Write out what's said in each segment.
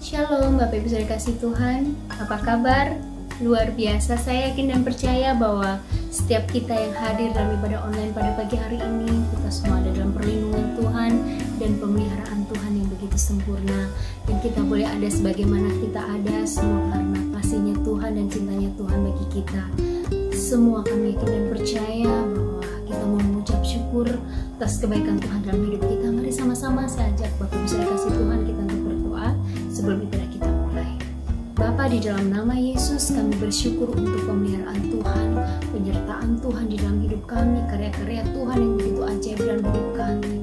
Shalom Bapak Ibu Saudara kasih Tuhan, apa kabar? Luar biasa, saya yakin dan percaya bahwa setiap kita yang hadir dalam ibadah online pada pagi hari ini, kita semua ada dalam perlindungan Tuhan dan pemeliharaan Tuhan yang begitu sempurna. Dan kita boleh ada sebagaimana kita ada, semua karena kasihnya Tuhan dan cintanya Tuhan bagi kita. Semua kami yakin dan percaya bahwa kita mau mengucap syukur atas kebaikan Tuhan dalam hidup kita. Mari sama-sama saya ajak Bapak Ibu Saudara kasih Tuhan kita untuk berdoa sebelum ibadah kita mulai. Bapa, di dalam nama Yesus kami bersyukur untuk pemeliharaan Tuhan, penyertaan Tuhan di dalam hidup kami, karya-karya Tuhan yang begitu ajaib dalam hidup kami.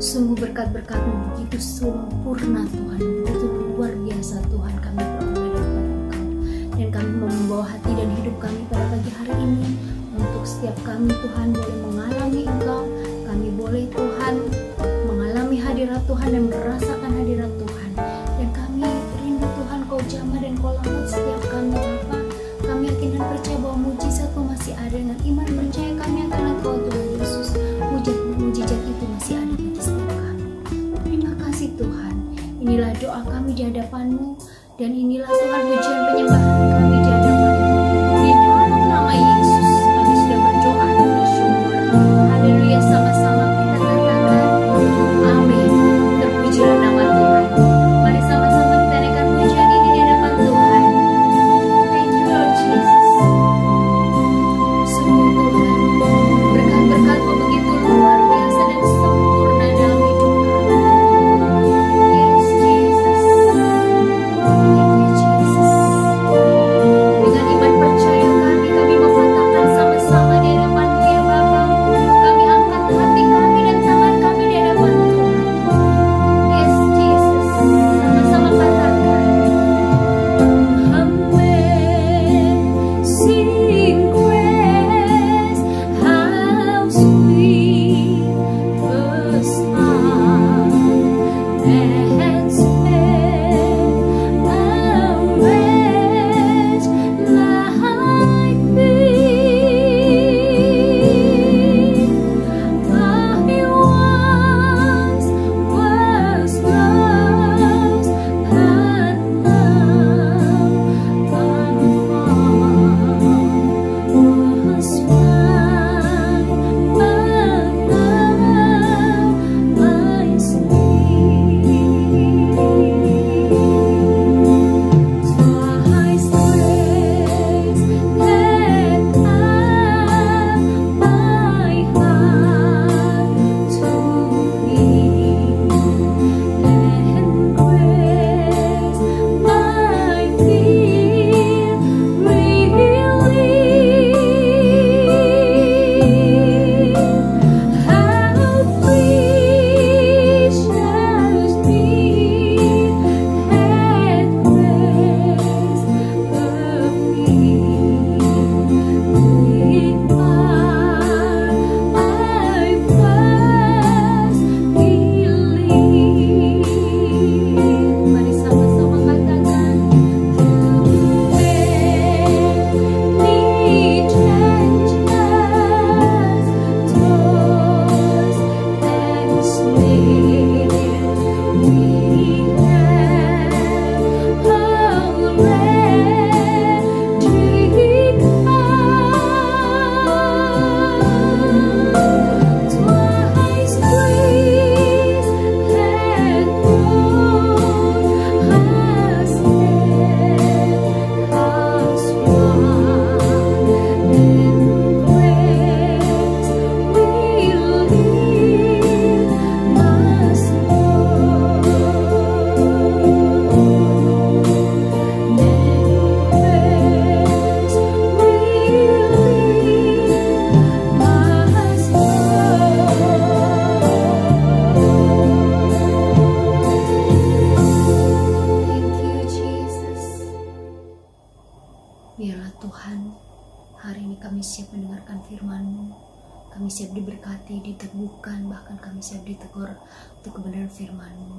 Sungguh berkat-berkat-Mu begitu sempurna Tuhan, begitu luar biasa Tuhan kami peroleh daripada Engkau. Dan kami mau membawa hati dan hidup kami pada pagi hari ini untuk setiap kami Tuhan boleh mengalami Engkau, kami boleh Tuhan mengalami hadirat Tuhan dan merasakan hadirat Tuhan. Dan kami rindu Tuhan Kau jamah dan Kau lawat setiap kami Bapa. Kami yakin dan percaya bahwa mujizat-Mu masih ada, dengan iman percaya kami akan Engkau Tuhan Yesus. Mujizat itu masih ada bagi setiap kami. Terima kasih Tuhan. Inilah doa kami di hadapan-Mu, dan inilah Tuhan pujian penyembahan kami di hadapan-Mu. Di dalam nama Yesus kami sudah berdoa dan bersyukur. Haleluya, sama-sama kita katakan amin. Terpujilah nama Tuhan. Mari sama-sama kita naikkan pujian ini di hadapan Tuhan. Thank you Lord Jesus. Sungguh Tuhan, berkat-berkat-Mu begitu luar biasa dan sempurna dalam hidup kami. Yes Jesus. Thank you Jesus. Dengan iman percaya kami mengatakan sama-sama di hadapan-Mu ya Bapa. Kami angkat hati kami dan tangan kami di hadapan Tuhan. Yes Jesus. Sama-sama katakan amazing grace, how sweet the sound that saved a wretch like me. I once was lost, but now I'm found. Was blind, but now I see. Twice grace had come my heart to me, and grace my fear relieved. How precious me had grace appeared. With I first believed. Mari sama-sama katakan many changes, toils and snares we have already come. Twice grace had brought us us one, and grace will lead us home. Grace Biarlah Tuhan, hari ini kami siap mendengarkan firman-Mu. Kami siap diberkati, diteguhkan, bahkan kami siap ditegur untuk kebenaran firman-Mu.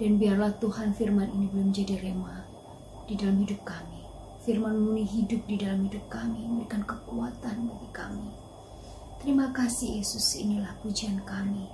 Dan biarlah Tuhan firman ini boleh menjadi rema di dalam hidup kami. Firman-Mu ini hidup di dalam hidup kami, memberikan kekuatan bagi kami. Terima kasih Yesus, inilah pujian kami.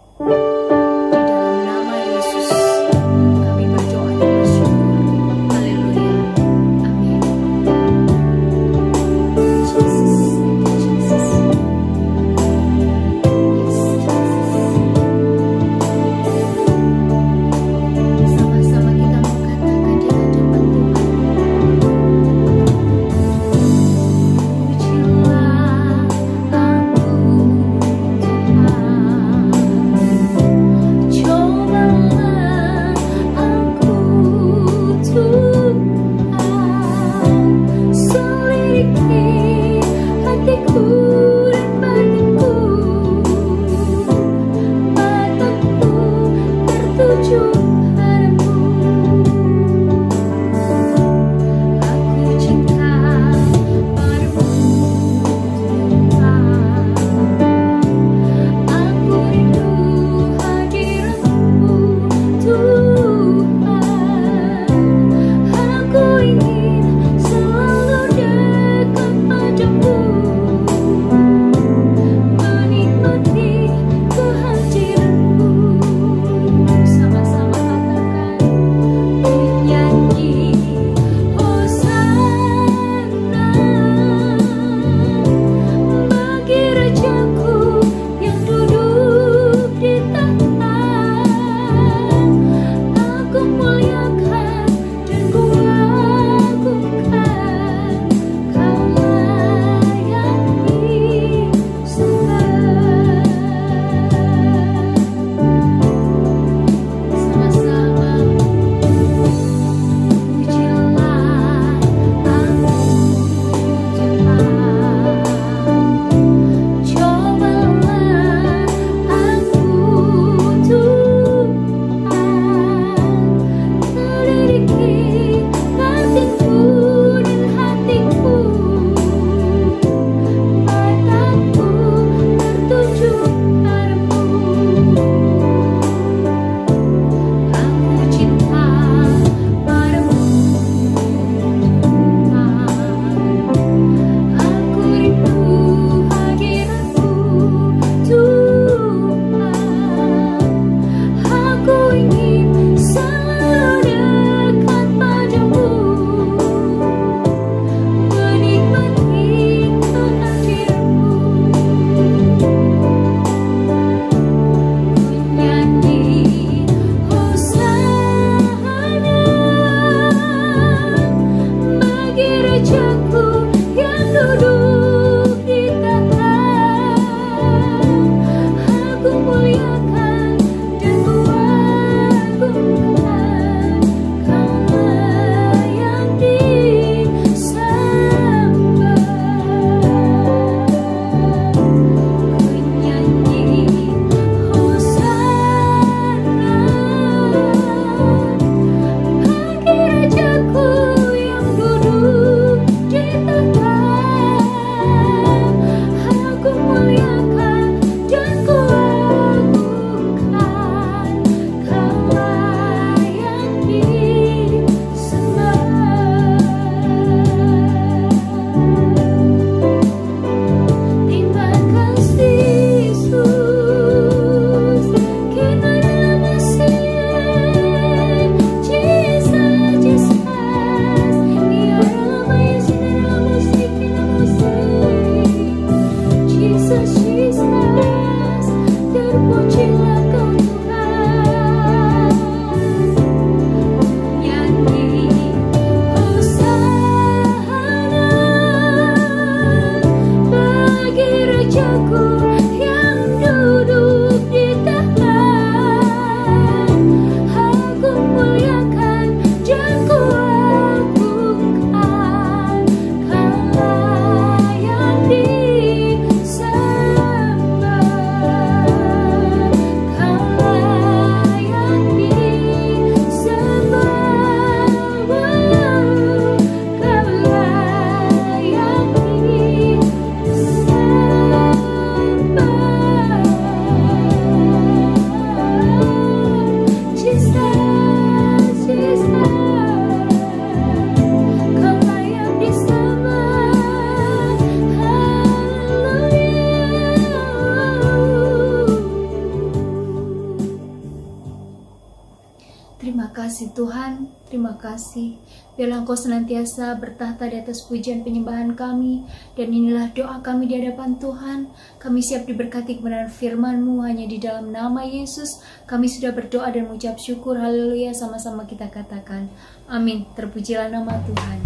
Terima kasih Tuhan, terima kasih. Biarlah Engkau senantiasa bertahta di atas pujian penyembahan kami. Dan inilah doa kami di hadapan Tuhan. Kami siap diberkati kebenaran firman-Mu hanya di dalam nama Yesus. Kami sudah berdoa dan mengucap syukur, haleluya, sama-sama kita katakan. Amin, terpujilah nama Tuhan.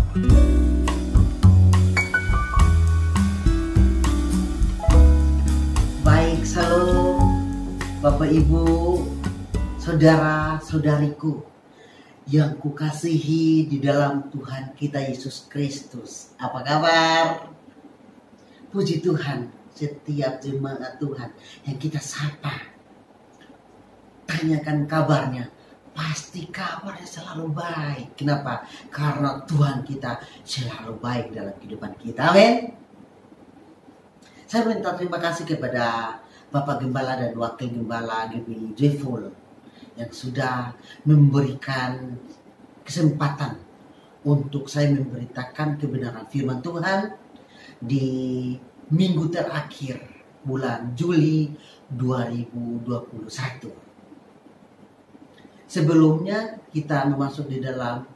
Baik, shalom Bapak Ibu, saudara-saudariku yang kukasihi di dalam Tuhan kita Yesus Kristus. Apa kabar? Puji Tuhan, setiap jemaat Tuhan yang kita sapa, tanyakan kabarnya, pasti kabarnya selalu baik. Kenapa? Karena Tuhan kita selalu baik dalam kehidupan kita. Amin. Saya minta terima kasih kepada Bapak Gembala dan Wakil Gembala GBI Joyful yang sudah memberikan kesempatan untuk saya memberitakan kebenaran firman Tuhan di minggu terakhir bulan Juli 2021. Sebelumnya kita memasuki di dalam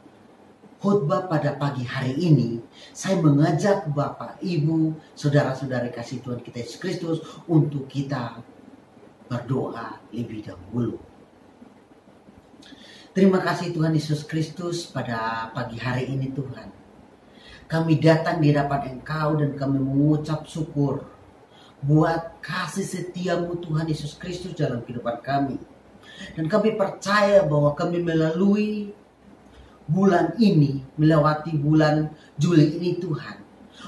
khotbah pada pagi hari ini, saya mengajak Bapak, Ibu, saudara-saudari kasih Tuhan kita Yesus Kristus untuk kita berdoa lebih dahulu. Terima kasih Tuhan Yesus Kristus pada pagi hari ini Tuhan. Kami datang di hadapan Engkau dan kami mengucap syukur buat kasih setia-Mu Tuhan Yesus Kristus dalam kehidupan kami. Dan kami percaya bahwa kami melalui bulan ini, melewati bulan Juli ini Tuhan,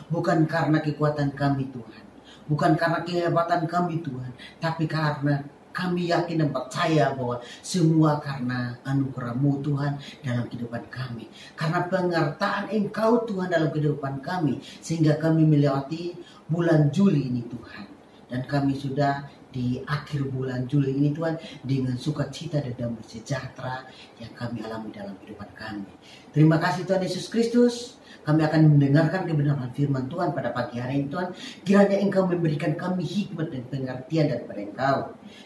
bukan karena kekuatan kami Tuhan, bukan karena kehebatan kami Tuhan, tapi karena kami yakin dan percaya bahwa semua karena anugerah-Mu Tuhan dalam kehidupan kami, karena pengertaan Engkau Tuhan dalam kehidupan kami, sehingga kami melewati bulan Juli ini Tuhan. Dan kami sudah di akhir bulan Juli ini Tuhan dengan sukacita dan damai sejahtera yang kami alami dalam kehidupan kami. Terima kasih Tuhan Yesus Kristus. Kami akan mendengarkan kebenaran firman Tuhan pada pagi hari ini Tuhan. Kiranya Engkau memberikan kami hikmat dan pengertian daripada Engkau,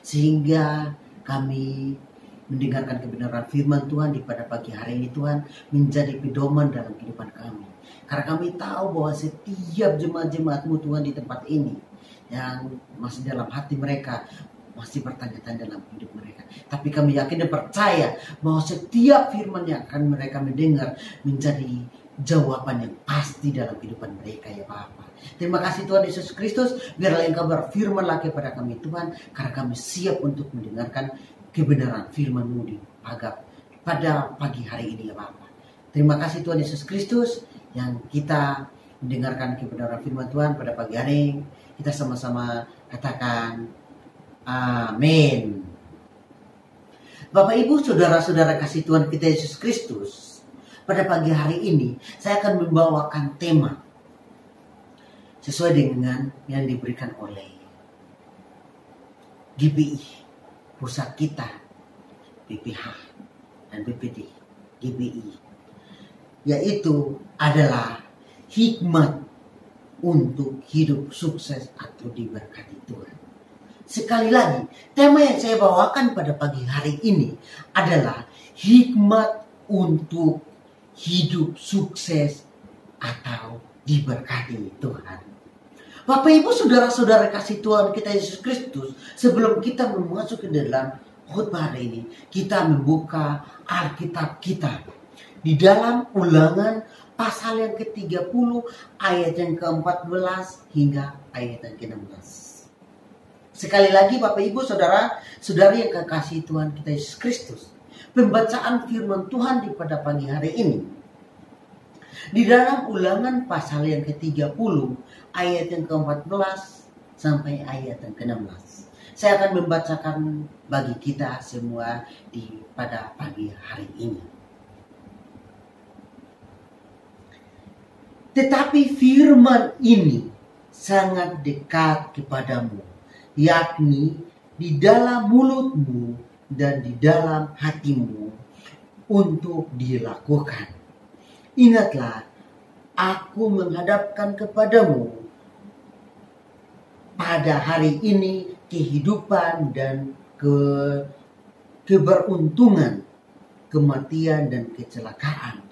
sehingga kami mendengarkan kebenaran firman Tuhan di pada pagi hari ini Tuhan menjadi pedoman dalam kehidupan kami. Karena kami tahu bahwa setiap jemaat-jemaat-Mu Tuhan di tempat ini yang masih dalam hati mereka masih bertanya-tanya dalam hidup mereka. Tapi kami yakin dan percaya bahwa setiap firman yang akan mereka mendengar menjadi jawaban yang pasti dalam kehidupan mereka ya Bapa. Terima kasih Tuhan Yesus Kristus. Biarlah Engkau berfirman lagi kepada kami Tuhan, karena kami siap untuk mendengarkan kebenaran firman-Mu di pada pagi hari ini ya Bapa. Terima kasih Tuhan Yesus Kristus yang kita mendengarkan kebenaran firman Tuhan pada pagi hari ini. Kita sama-sama katakan amin. Bapak Ibu saudara-saudara kasih Tuhan kita Yesus Kristus, pada pagi hari ini saya akan membawakan tema sesuai dengan yang diberikan oleh GBI, pusat kita, BPH dan BPD GBI, yaitu adalah hikmat untuk hidup sukses atau diberkati Tuhan. Sekali lagi, tema yang saya bawakan pada pagi hari ini adalah hikmat untuk hidup sukses atau diberkati Tuhan. Bapak Ibu saudara-saudara kasih Tuhan kita Yesus Kristus, sebelum kita memasuki dalam khotbah hari ini, kita membuka Alkitab kita di dalam Ulangan pasal yang ke-30 ayat yang ke-14 hingga ayat yang ke-16. Sekali lagi Bapak Ibu saudara-saudari yang kekasih Tuhan kita Yesus Kristus, pembacaan firman Tuhan di pada pagi hari ini di dalam Ulangan pasal yang ke-30 ayat yang ke-14 sampai ayat yang ke-16. Saya akan membacakan bagi kita semua di pada pagi hari ini. Tetapi firman ini sangat dekat kepadamu, yakni di dalam mulutmu dan di dalam hatimu untuk dilakukan. Ingatlah, aku menghadapkan kepadamu pada hari ini kehidupan dan keberuntungan, kematian dan kecelakaan.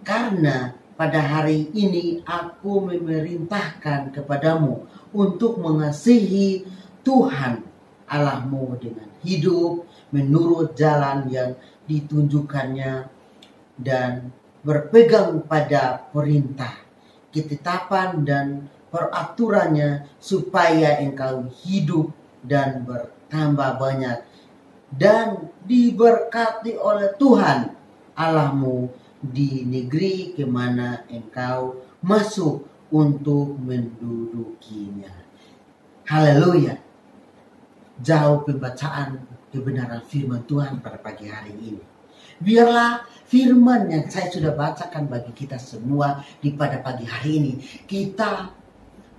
Karena pada hari ini aku memerintahkan kepadamu untuk mengasihi Tuhan Allahmu dengan hidup menurut jalan yang ditunjukkannya dan berpegang pada perintah, ketetapan dan peraturannya supaya engkau hidup dan bertambah banyak dan diberkati oleh Tuhan Allahmu di negeri kemana engkau masuk untuk mendudukinya. Haleluya. Jauh pembacaan kebenaran firman Tuhan pada pagi hari ini. Biarlah firman yang saya sudah bacakan bagi kita semua di pada pagi hari ini, kita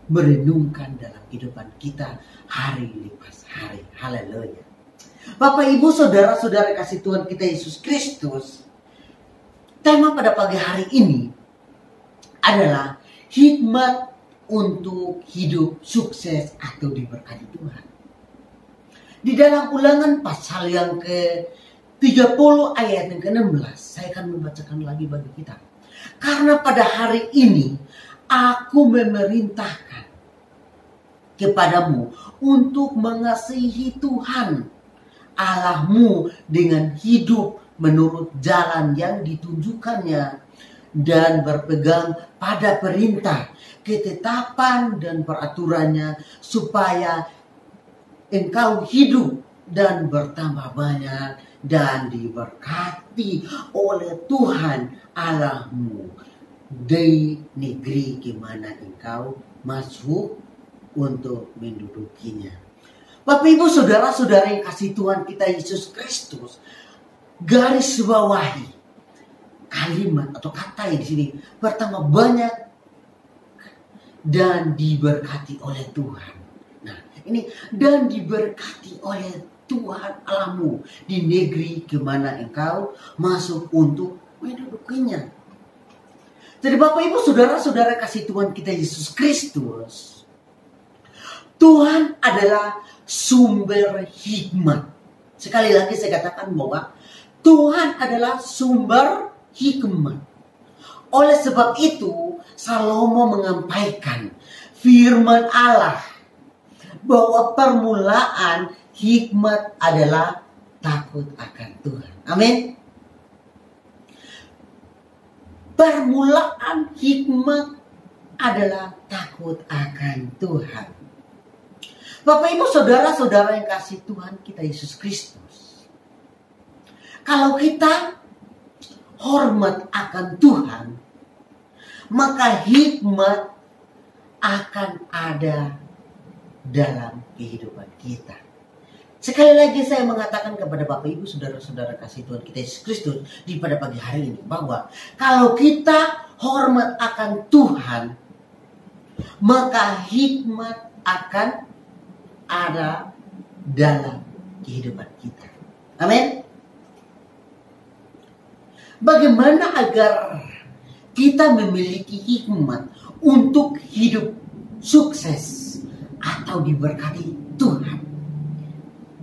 merenungkan dalam kehidupan kita hari lepas hari. Haleluya. Bapak, Ibu, saudara-saudara kasih Tuhan kita Yesus Kristus, tema pada pagi hari ini adalah hikmat untuk hidup sukses atau diberkati Tuhan. Di dalam Ulangan pasal yang ke-30 ayat yang ke-16, saya akan membacakan lagi bagi kita. Karena pada hari ini aku memerintahkan kepadamu untuk mengasihi Tuhan Allahmu dengan hidup menurut jalan yang ditunjukkannya dan berpegang pada perintah, ketetapan dan peraturannya supaya engkau hidup dan bertambah banyak dan diberkati oleh Tuhan Allahmu di negeri kemana engkau masuk untuk mendudukinya. Bapak, Ibu, saudara-saudara yang kasih Tuhan kita Yesus Kristus, garis bawahi kalimat atau kata di sini bertambah banyak dan diberkati oleh Tuhan. Nah, ini dan diberkati oleh Tuhan Allahmu di negeri kemana engkau masuk untuk mendudukinya. Jadi Bapak, Ibu, saudara-saudara kasih Tuhan kita Yesus Kristus, Tuhan adalah sumber hikmat. Sekali lagi saya katakan bahwa Tuhan adalah sumber hikmat. Oleh sebab itu Salomo menyampaikan firman Allah bahwa permulaan hikmat adalah takut akan Tuhan. Amin. Permulaan hikmat adalah takut akan Tuhan. Bapak, Ibu, saudara-saudara yang kasih Tuhan kita Yesus Kristus, kalau kita hormat akan Tuhan, maka hikmat akan ada dalam kehidupan kita. Sekali lagi saya mengatakan kepada Bapak, Ibu, saudara-saudara kasih Tuhan kita Yesus Kristus di pada pagi hari ini, bahwa kalau kita hormat akan Tuhan, maka hikmat akan ada dalam kehidupan kita. Amin. Bagaimana agar kita memiliki hikmat untuk hidup sukses atau diberkati Tuhan?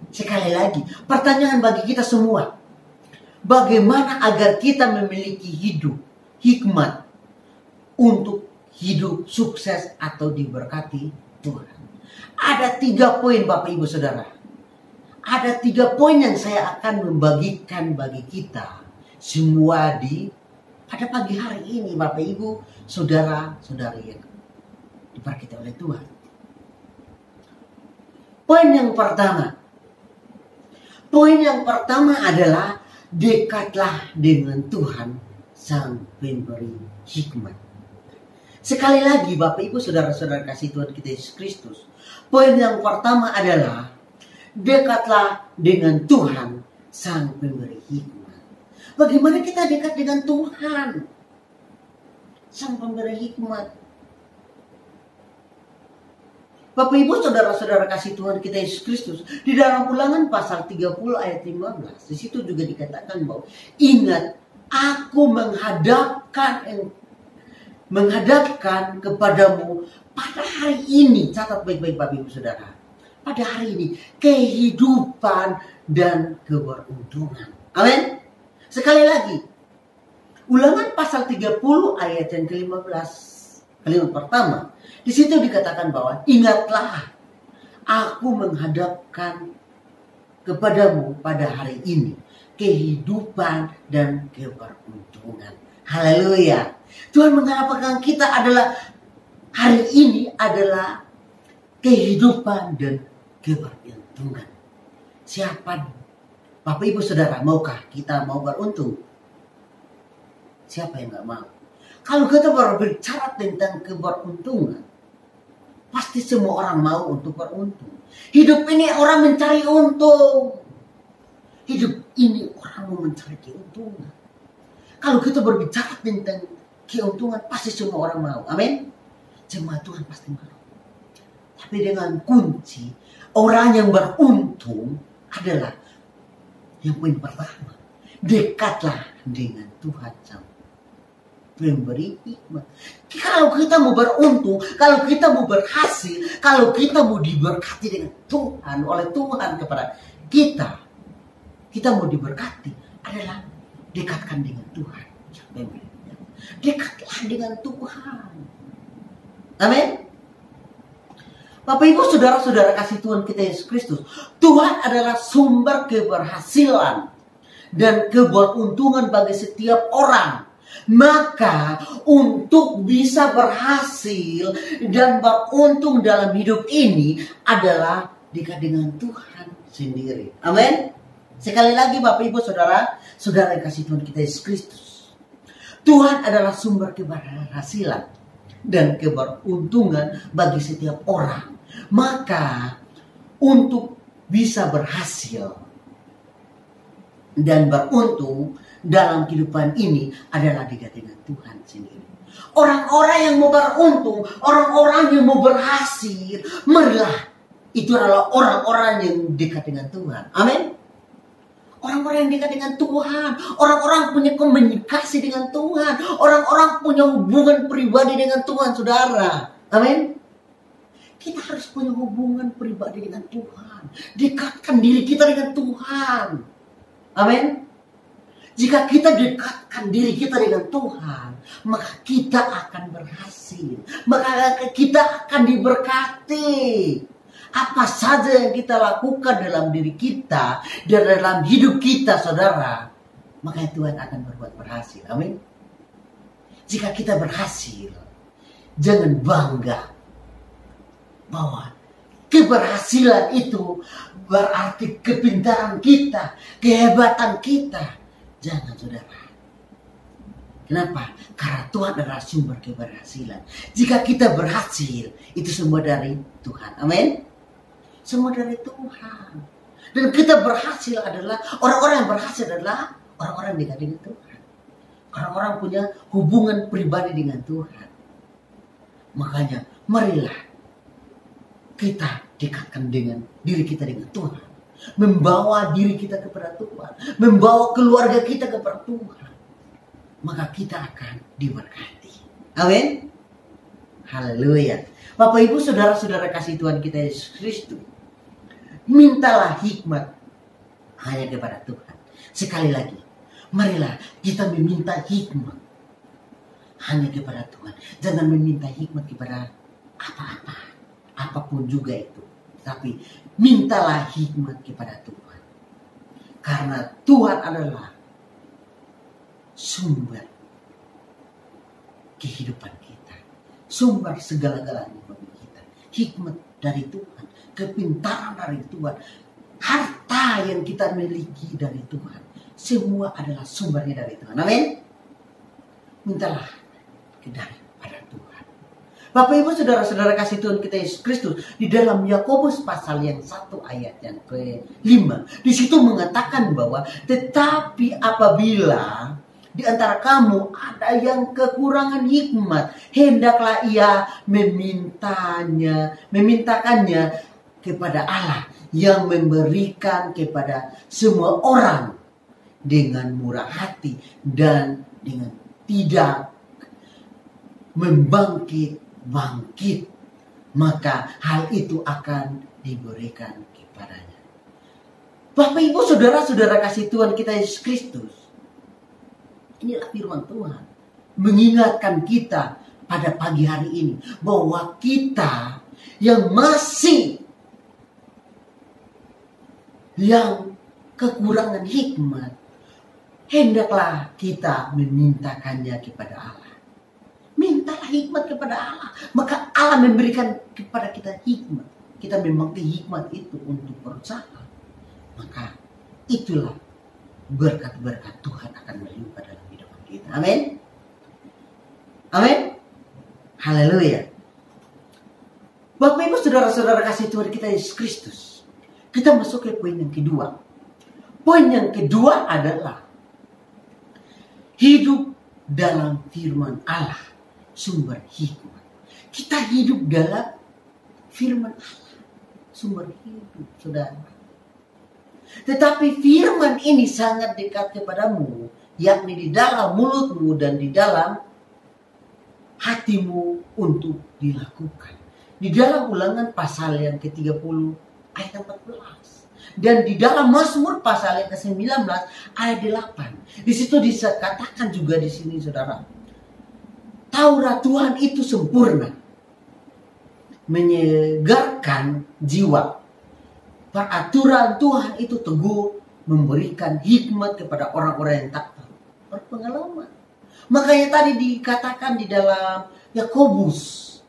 Sekali lagi, pertanyaan bagi kita semua. Bagaimana agar kita memiliki hidup hikmat untuk hidup sukses atau diberkati Tuhan? Ada 3 poin Bapak, Ibu, Saudara. Ada 3 poin yang saya akan membagikan bagi kita semua pada pagi hari ini, Bapak, Ibu, saudara-saudari yang diberkati oleh Tuhan. Poin yang pertama adalah dekatlah dengan Tuhan Sang Pemberi hikmat. Sekali lagi Bapak, Ibu, saudara-saudara kasih Tuhan kita Yesus Kristus, poin yang pertama adalah dekatlah dengan Tuhan Sang Pemberi hikmat. Bagaimana kita dekat dengan Tuhan Sang Pemberi hikmat? Bapak, Ibu, saudara-saudara kasih Tuhan kita Yesus Kristus, di dalam Ulangan pasal 30 ayat 15, di situ juga dikatakan bahwa ingat, aku menghadapkan kepadamu pada hari ini, catat baik-baik Bapak, Ibu, saudara, pada hari ini kehidupan dan keberuntungan. Amin. Sekali lagi, Ulangan pasal 30 ayat yang ke-15, kalimat pertama. Di situ dikatakan bahwa ingatlah, aku menghadapkan kepadamu pada hari ini kehidupan dan keberuntungan. Haleluya. Tuhan mengharapkan kita adalah hari ini adalah kehidupan dan keberuntungan. Siapa Bapak Ibu Saudara, maukah kita mau beruntung? Siapa yang gak mau? Kalau kita berbicara tentang keberuntungan, pasti semua orang mau untuk beruntung. Hidup ini orang mencari untung. Hidup ini orang mau mencari keuntungan. Kalau kita berbicara tentang keuntungan, pasti semua orang mau. Amin. Jemaat Tuhan pasti mau. Tapi dengan kunci, orang yang beruntung adalah yang poin pertama, dekatlah dengan Tuhan Sang Pemberi hikmat. Kalau kita mau beruntung, kalau kita mau berhasil, kalau kita mau diberkati dengan Tuhan, oleh Tuhan kepada kita, kita mau diberkati adalah dekatkan dengan Tuhan Sang Pemberi hikmat. Dekatlah dengan Tuhan. Amin. Bapak Ibu Saudara-saudara kasih Tuhan kita Yesus Kristus, Tuhan adalah sumber keberhasilan dan keberuntungan bagi setiap orang. Maka untuk bisa berhasil dan beruntung dalam hidup ini adalah dekat dengan Tuhan sendiri. Amin. Sekali lagi Bapak Ibu Saudara yang kasih Tuhan kita Yesus Kristus, Tuhan adalah sumber keberhasilan dan keberuntungan bagi setiap orang. Maka untuk bisa berhasil dan beruntung dalam kehidupan ini adalah dekat dengan Tuhan sendiri. Orang-orang yang mau beruntung, orang-orang yang mau berhasil, marilah itu adalah orang-orang yang dekat dengan Tuhan. Amin. Orang-orang yang dekat dengan Tuhan, orang-orang punya komunikasi dengan Tuhan, orang-orang punya hubungan pribadi dengan Tuhan, saudara. Amin. Kita harus punya hubungan pribadi dengan Tuhan. Dekatkan diri kita dengan Tuhan. Amin. Jika kita dekatkan diri kita dengan Tuhan, maka kita akan berhasil. Maka kita akan diberkati. Apa saja yang kita lakukan dalam diri kita dan dalam hidup kita, saudara, maka Tuhan akan berbuat berhasil. Amin. Jika kita berhasil, jangan bangga bahwa keberhasilan itu berarti kepintaran kita, kehebatan kita. Jangan, saudara. Kenapa? Karena Tuhan adalah sumber keberhasilan. Jika kita berhasil, itu semua dari Tuhan. Amin. Semua dari Tuhan. Dan kita berhasil adalah, orang-orang yang berhasil adalah orang-orang dekat dengan Tuhan. Orang-orang punya hubungan pribadi dengan Tuhan. Makanya marilah kita dekatkan dengan diri kita dengan Tuhan. Membawa diri kita kepada Tuhan. Membawa keluarga kita kepada Tuhan. Maka kita akan diberkati. Amin. Haleluya. Bapak Ibu Saudara-saudara kasih Tuhan kita Yesus Kristus, mintalah hikmat hanya kepada Tuhan. Sekali lagi, marilah kita meminta hikmat hanya kepada Tuhan. Jangan meminta hikmat kepada apa-apa, apapun juga itu. Tapi mintalah hikmat kepada Tuhan. Karena Tuhan adalah sumber kehidupan kita. Sumber segala-galanya bagi kita. Hikmat dari Tuhan. Kepintaran dari Tuhan. Harta yang kita miliki dari Tuhan. Semua adalah sumbernya dari Tuhan. Amin. Mintalah daripada Tuhan. Bapak Ibu Saudara-saudara kasih Tuhan kita Yesus Kristus, di dalam Yakobus pasal yang 1 ayat yang ke-5, di situ mengatakan bahwa tetapi apabila di antara kamu ada yang kekurangan hikmat, hendaklah ia memintakannya kepada Allah yang memberikan kepada semua orang dengan murah hati dan dengan tidak membangkit, maka hal itu akan diberikan kepadanya. Bapak Ibu Saudara-saudara kasih Tuhan kita Yesus Kristus, Inilah firman Tuhan. Mengingatkan kita pada pagi hari ini. Bahwa kita yang masih yang kekurangan hikmat, hendaklah kita memintakannya kepada Allah. Mintalah hikmat kepada Allah. Maka Allah memberikan kepada kita hikmat. Kita memakai hikmat itu untuk berusaha. Maka itulah berkat-berkat Tuhan akan melimpah dalam hidup kita. Amin. Amin. Haleluya. Bapak Ibu saudara-saudara kasih Tuhan kita Yesus Kristus. Kita masuk ke poin yang kedua. Poin yang kedua adalah hidup dalam firman Allah, sumber hikmat. Kita hidup dalam firman Allah, sumber hidup, saudara. Tetapi firman ini sangat dekat kepadamu, yakni di dalam mulutmu dan di dalam hatimu untuk dilakukan. Di dalam Ulangan pasal yang ke-30 ayat 14. Dan di dalam Mazmur pasal yang ke-19 ayat 8. Di situ dikatakan juga di sini, saudara. Taurat Tuhan itu sempurna, menyegarkan jiwa. Peraturan Tuhan itu teguh, memberikan hikmat kepada orang-orang yang tak berpengalaman. Makanya tadi dikatakan di dalam Yakobus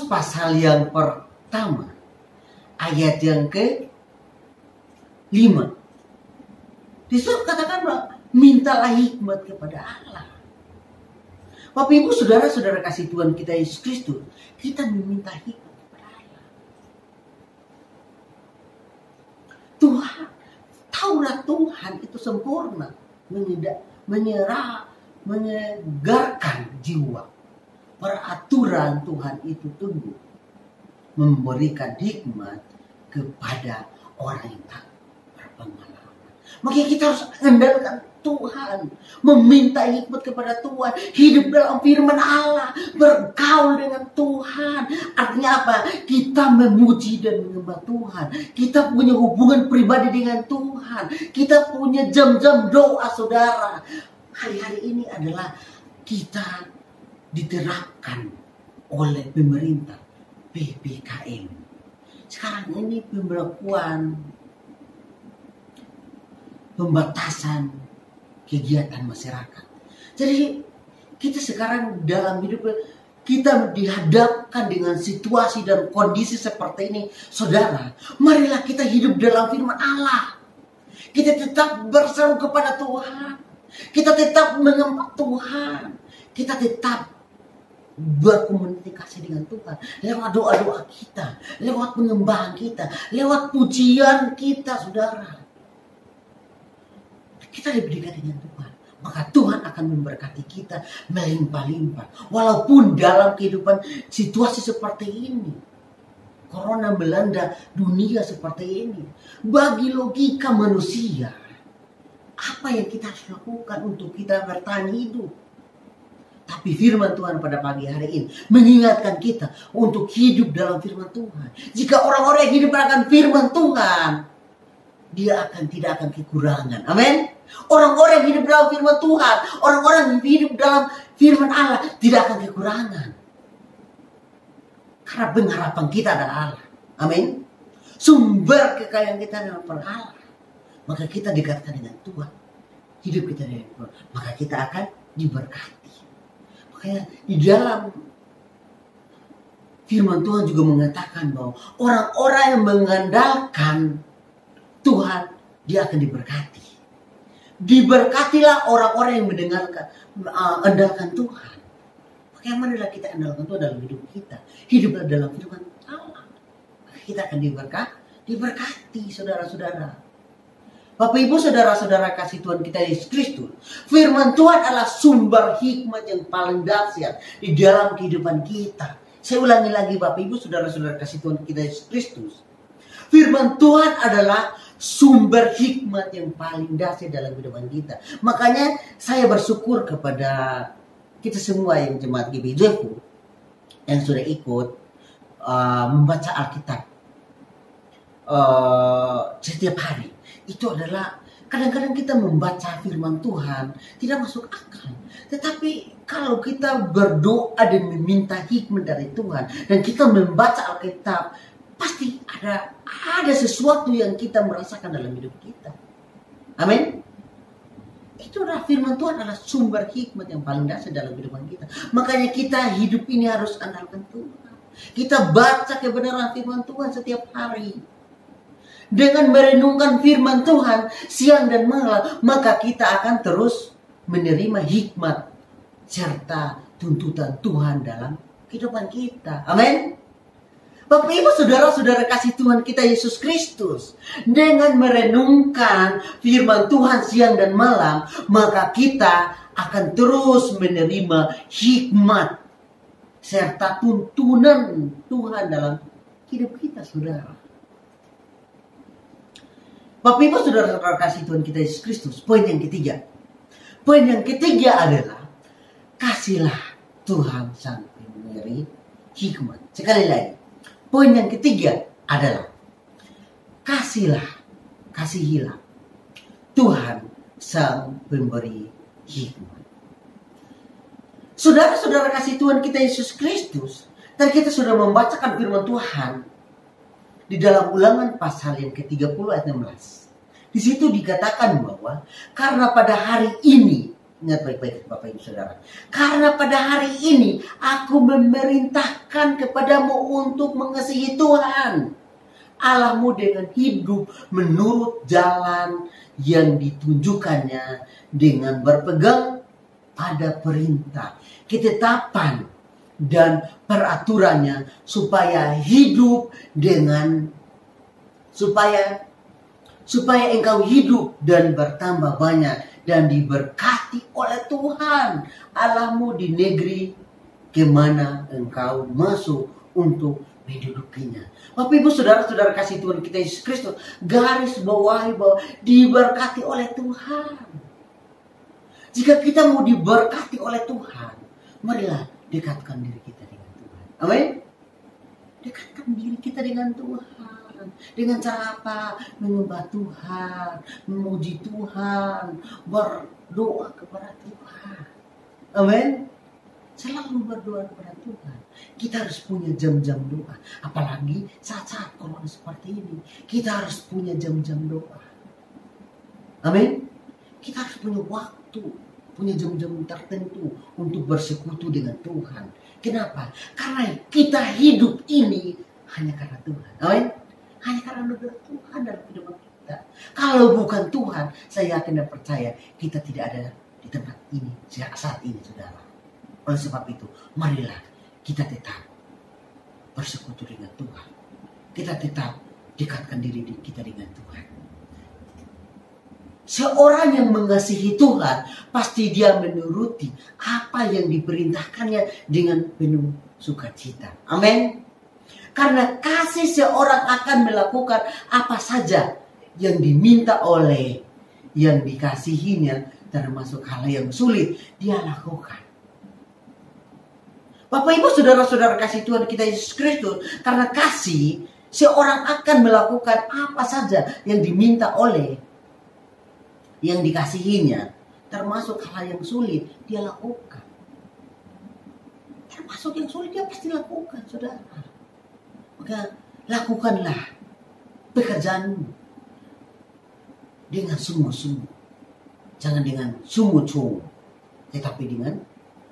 pasal yang pertama ayat yang ke-5. Disitu katakan bahwa mintalah hikmat kepada Allah. Bapak Ibu saudara-saudara kasih Tuhan kita Yesus Kristus, kita meminta hikmat kepada Allah. Tuhan, Taurat Tuhan itu sempurna, menyegarkan jiwa. Peraturan Tuhan itu teguh, memberikan hikmat kepada orang yang tak berpengalaman. Makanya kita harus andalkan Tuhan, meminta hikmat kepada Tuhan, hidup dalam firman Allah, bergaul dengan Tuhan. Artinya apa? Kita memuji dan menyembah Tuhan. Kita punya hubungan pribadi dengan Tuhan. Kita punya jam-jam doa, saudara. Hari-hari ini adalah kita diterapkan oleh pemerintah PPKM. Sekarang ini pembatasan kegiatan masyarakat. Jadi kita sekarang dalam hidup kita dihadapkan dengan situasi dan kondisi seperti ini. Saudara, marilah kita hidup dalam firman Allah. Kita tetap berseru kepada Tuhan. Kita tetap menyembah Tuhan. Kita tetap berkomunikasi dengan Tuhan lewat doa-doa kita, lewat penyembahan kita, lewat pujian kita, saudara. Kita diberikan dengan Tuhan, maka Tuhan akan memberkati kita melimpah-limpah. Walaupun dalam kehidupan situasi seperti ini, corona melanda dunia seperti ini, bagi logika manusia, apa yang kita harus lakukan untuk kita bertahan hidup? Tapi firman Tuhan pada pagi hari ini mengingatkan kita untuk hidup dalam firman Tuhan. Jika orang-orang yang hidup akan firman Tuhan, dia tidak akan kekurangan. Amin. Orang-orang yang hidup dalam firman Tuhan, orang-orang yang hidup dalam firman Allah tidak akan kekurangan. Karena pengharapan kita adalah Allah. Amin. Sumber kekayaan kita adalah Allah. Maka kita dekatkan dengan Tuhan. Hidup kita dengan Tuhan. Maka kita akan diberkati. Di dalam firman Tuhan juga mengatakan bahwa orang-orang yang mengandalkan Tuhan, dia akan diberkati. Diberkatilah orang-orang yang andalkan Tuhan. Bagaimana kita andalkan Tuhan dalam hidup kita? Hiduplah dalam firman Allah. Kita akan diberkati, saudara-saudara. Bapak Ibu saudara-saudara kasih Tuhan kita Yesus Kristus, firman Tuhan adalah sumber hikmat yang paling dahsyat di dalam kehidupan kita. Saya ulangi lagi Bapak Ibu saudara-saudara kasih Tuhan kita Yesus Kristus, firman Tuhan adalah sumber hikmat yang paling dahsyat dalam kehidupan kita. Makanya saya bersyukur kepada kita semua yang jemaat GBJFU yang sudah ikut membaca Alkitab setiap hari. itu adalah kadang-kadang kita membaca firman Tuhan tidak masuk akal. Tetapi kalau kita berdoa dan meminta hikmat dari Tuhan dan kita membaca Alkitab, pasti ada sesuatu yang kita merasakan dalam hidup kita. Amin. Itu adalah firman Tuhan adalah sumber hikmat yang paling dasar dalam kehidupan kita. Makanya kita hidup ini harus andalkan Tuhan. Kita baca kebenaran firman Tuhan setiap hari. Dengan merenungkan firman Tuhan siang dan malam, maka kita akan terus menerima hikmat serta tuntutan Tuhan dalam kehidupan kita. Amin. Bapak Ibu saudara-saudara kasih Tuhan kita Yesus Kristus, dengan merenungkan firman Tuhan siang dan malam, maka kita akan terus menerima hikmat serta tuntunan Tuhan dalam hidup kita, saudara. Bapak Ibu saudara-saudara kasih Tuhan kita Yesus Kristus, poin yang ketiga. Poin yang ketiga adalah kasihlah Tuhan sang pemberi hikmat. Sekali lagi. Poin yang ketiga adalah kasihilah Tuhan sang pemberi hikmat. Saudara-saudara kasih Tuhan kita Yesus Kristus, dan kita sudah membacakan firman Tuhan di dalam Ulangan pasal yang ke-30 ayat 16. Di situ dikatakan bahwa karena pada hari ini, ingat baik-baik Bapak Ibu Saudara, karena pada hari ini aku memerintahkan kepadamu untuk mengasihi Tuhan Allahmu dengan hidup menurut jalan yang ditunjukkannya, dengan berpegang pada perintah, ketetapan dan peraturannya, supaya engkau hidup dan bertambah banyak dan diberkati oleh Tuhan Allahmu di negeri kemana engkau masuk untuk mendudukinya. Bapak Ibu saudara-saudara kasih Tuhan kita Yesus Kristus, garis bawahi bahwa diberkati oleh Tuhan. Jika kita mau diberkati oleh Tuhan, marilah dekatkan diri kita dengan Tuhan. Amin. Dekatkan diri kita dengan Tuhan. Dengan cara apa? Menyembah Tuhan, memuji Tuhan, berdoa kepada Tuhan. Amin. Selalu berdoa kepada Tuhan. Kita harus punya jam-jam doa. Apalagi saat-saat corona seperti ini, kita harus punya jam-jam doa. Amin. Kita harus punya waktu, punya jam-jam tertentu untuk bersekutu dengan Tuhan. Kenapa? Karena kita hidup ini hanya karena Tuhan. Amin. Hanya karena Tuhan dalam kehidupan kita. Kalau bukan Tuhan, saya yakin dan percaya kita tidak ada di tempat ini saat ini, saudara. Oleh sebab itu, marilah kita tetap bersekutu dengan Tuhan. Kita tetap dekatkan diri kita dengan Tuhan. Seorang yang mengasihi Tuhan, pasti dia menuruti apa yang diperintahkannya dengan penuh sukacita. Amin. Karena kasih seorang akan melakukan apa saja yang diminta oleh yang dikasihinya, termasuk hal yang sulit, dia lakukan. Bapak Ibu saudara-saudara kasih Tuhan kita Yesus Kristus, karena kasih seorang akan melakukan apa saja yang diminta oleh yang dikasihinya, termasuk hal yang sulit, dia lakukan. Termasuk yang sulit dia pasti lakukan, saudara. Maka lakukanlah pekerjaanmu dengan sungguh-sungguh. Jangan dengan sungguh-sungguh, tetapi dengan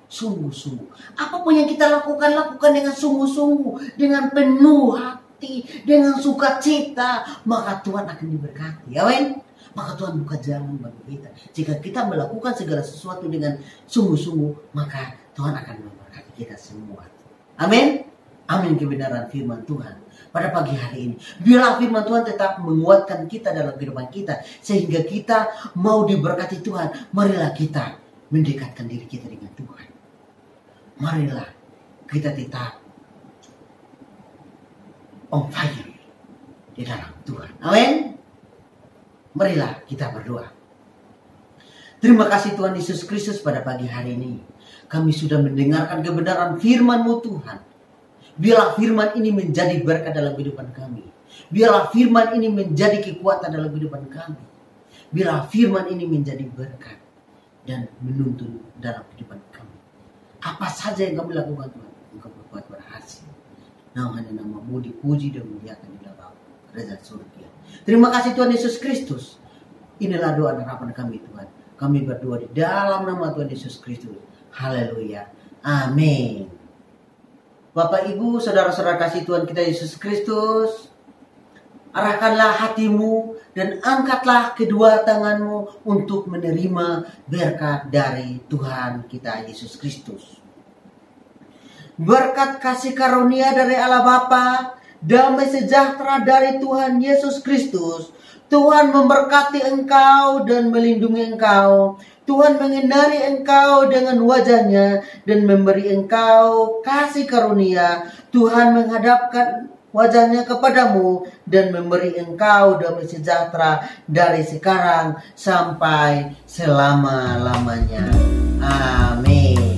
sungguh-sungguh. Apapun yang kita lakukan dengan sungguh-sungguh, dengan penuh hati, dengan sukacita, maka Tuhan akan diberkati. Amin. Maka Tuhan buka jalan bagi kita. Jika kita melakukan segala sesuatu dengan sungguh-sungguh, maka Tuhan akan memberkati kita semua. Amin. Amin kebenaran firman Tuhan pada pagi hari ini. Biarlah firman Tuhan tetap menguatkan kita dalam kehidupan kita, sehingga kita mau diberkati Tuhan. Marilah kita mendekatkan diri kita dengan Tuhan. Marilah kita tetap on fire di dalam Tuhan. Amin. Marilah kita berdoa. Terima kasih Tuhan Yesus Kristus, pada pagi hari ini kami sudah mendengarkan kebenaran firman-Mu Tuhan. Biarlah firman ini menjadi berkat dalam kehidupan kami. Biarlah firman ini menjadi kekuatan dalam kehidupan kami. Biarlah firman ini menjadi berkat dan menuntun dalam kehidupan kami. Apa saja yang kami lakukan Tuhan, Engkau berbuat berhasil. Hanya nama-Mu dipuji dan dimuliakan di dalam kerajaan surga. Terima kasih Tuhan Yesus Kristus. Inilah doa dan harapan kami Tuhan. Kami berdoa di dalam nama Tuhan Yesus Kristus. Haleluya. Amin. Bapak, Ibu, saudara-saudara kasih Tuhan kita Yesus Kristus, arahkanlah hatimu dan angkatlah kedua tanganmu untuk menerima berkat dari Tuhan kita Yesus Kristus. Berkat kasih karunia dari Allah Bapa, damai sejahtera dari Tuhan Yesus Kristus, Tuhan memberkati engkau dan melindungi engkau. Tuhan mengenari engkau dengan wajahnya dan memberi engkau kasih karunia. Tuhan menghadapkan wajahnya kepadamu dan memberi engkau damai sejahtera dari sekarang sampai selama-lamanya. Amin.